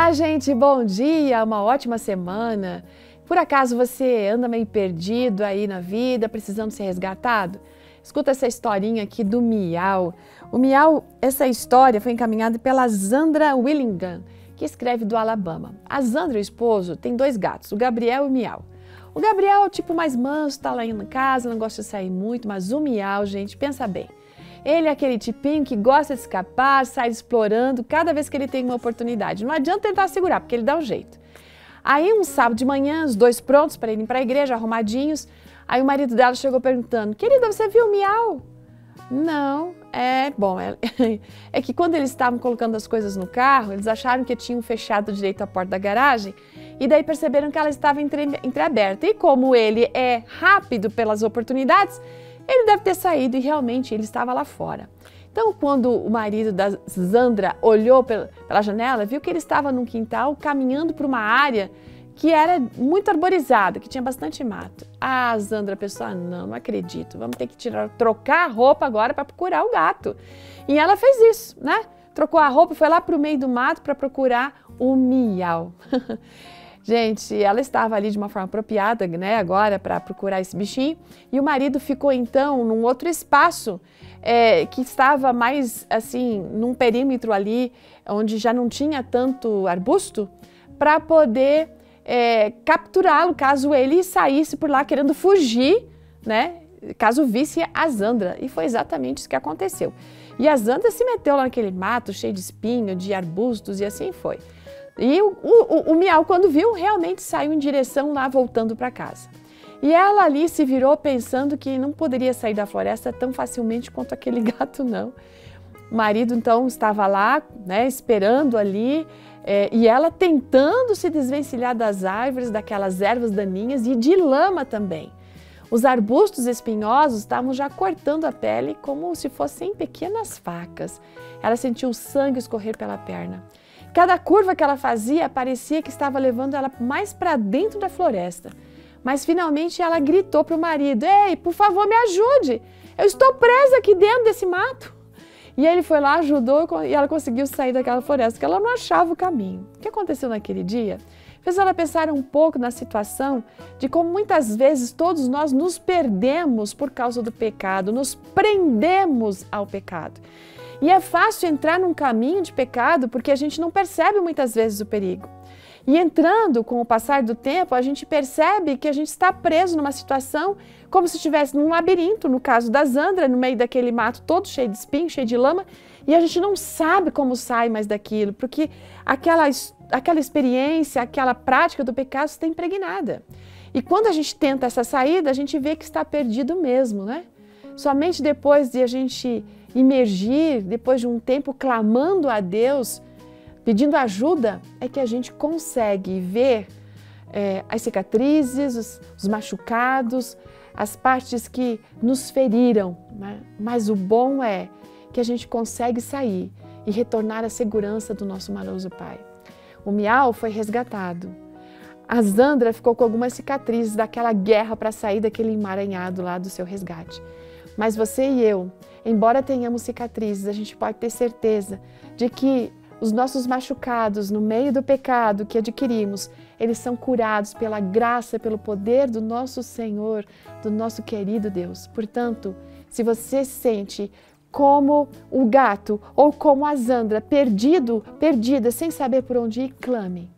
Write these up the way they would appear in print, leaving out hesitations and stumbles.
Olá, gente, bom dia, uma ótima semana. Por acaso você anda meio perdido aí na vida, precisando ser resgatado? Escuta essa historinha aqui do Miau. O Miau, essa história foi encaminhada pela Zandra Willingham, que escreve do Alabama. A Zandra, o esposo, tem dois gatos, o Gabriel e o Miau. O Gabriel é o tipo mais manso, tá lá em casa, não gosta de sair muito, mas o Miau, gente, pensa bem. Ele é aquele tipinho que gosta de escapar, sai explorando cada vez que ele tem uma oportunidade. Não adianta tentar segurar, porque ele dá um jeito. Aí, um sábado de manhã, os dois prontos para irem para a igreja, arrumadinhos. Aí o marido dela chegou perguntando: querida, você viu o Miau? Não, é que quando eles estavam colocando as coisas no carro, eles acharam que tinham fechado direito a porta da garagem e daí perceberam que ela estava entreaberta. E como ele é rápido pelas oportunidades, ele deve ter saído e realmente ele estava lá fora. Então, quando o marido da Zandra olhou pela janela, viu que ele estava num quintal caminhando para uma área que era muito arborizada, que tinha bastante mato. A Zandra pensou: não acredito, vamos ter que trocar a roupa agora para procurar o gato. E ela fez isso, né? Trocou a roupa, foi lá para o meio do mato para procurar o Miau. Gente, ela estava ali de uma forma apropriada, né, agora para procurar esse bichinho, e o marido ficou então num outro espaço que estava mais assim, num perímetro ali, onde já não tinha tanto arbusto, para poder capturá-lo caso ele saísse por lá querendo fugir, né, caso visse a Zandra. E foi exatamente isso que aconteceu. E a Zandra se meteu lá naquele mato cheio de espinho, de arbustos, e assim foi. E o Miau, quando viu, realmente saiu em direção lá, voltando para casa. E ela ali se virou pensando que não poderia sair da floresta tão facilmente quanto aquele gato, não. O marido, então, estava lá, né, esperando ali, e ela tentando se desvencilhar das árvores, daquelas ervas daninhas e de lama também. Os arbustos espinhosos estavam já cortando a pele como se fossem pequenas facas. Ela sentiu o sangue escorrer pela perna. Cada curva que ela fazia parecia que estava levando ela mais para dentro da floresta. Mas finalmente ela gritou para o marido: ei, por favor, me ajude! Eu estou presa aqui dentro desse mato. E ele foi lá, ajudou e ela conseguiu sair daquela floresta, porque ela não achava o caminho. O que aconteceu naquele dia fez ela pensar um pouco na situação de como muitas vezes todos nós nos perdemos por causa do pecado, nos prendemos ao pecado. E é fácil entrar num caminho de pecado porque a gente não percebe muitas vezes o perigo. E entrando com o passar do tempo, a gente percebe que a gente está preso numa situação como se estivesse num labirinto, no caso da Zandra, no meio daquele mato todo cheio de espinho, cheio de lama, e a gente não sabe como sai mais daquilo, porque aquela experiência, aquela prática do pecado está impregnada. E quando a gente tenta essa saída, a gente vê que está perdido mesmo, né? Somente depois de a gente imergir, depois de um tempo clamando a Deus, pedindo ajuda, é que a gente consegue ver as cicatrizes, os machucados, as partes que nos feriram, né? Mas o bom é que a gente consegue sair e retornar à segurança do nosso amoroso Pai. O Miau foi resgatado. A Zandra ficou com algumas cicatrizes daquela guerra para sair daquele emaranhado lá do seu resgate. Mas você e eu, embora tenhamos cicatrizes, a gente pode ter certeza de que os nossos machucados no meio do pecado que adquirimos, eles são curados pela graça, pelo poder do nosso Senhor, do nosso querido Deus. Portanto, se você se sente como o gato ou como a Zandra, perdida, sem saber por onde ir, clame.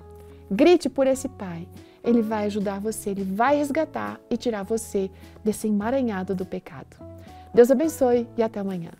Grite por esse Pai. Ele vai ajudar você, Ele vai resgatar e tirar você desse emaranhado do pecado. Deus abençoe e até amanhã.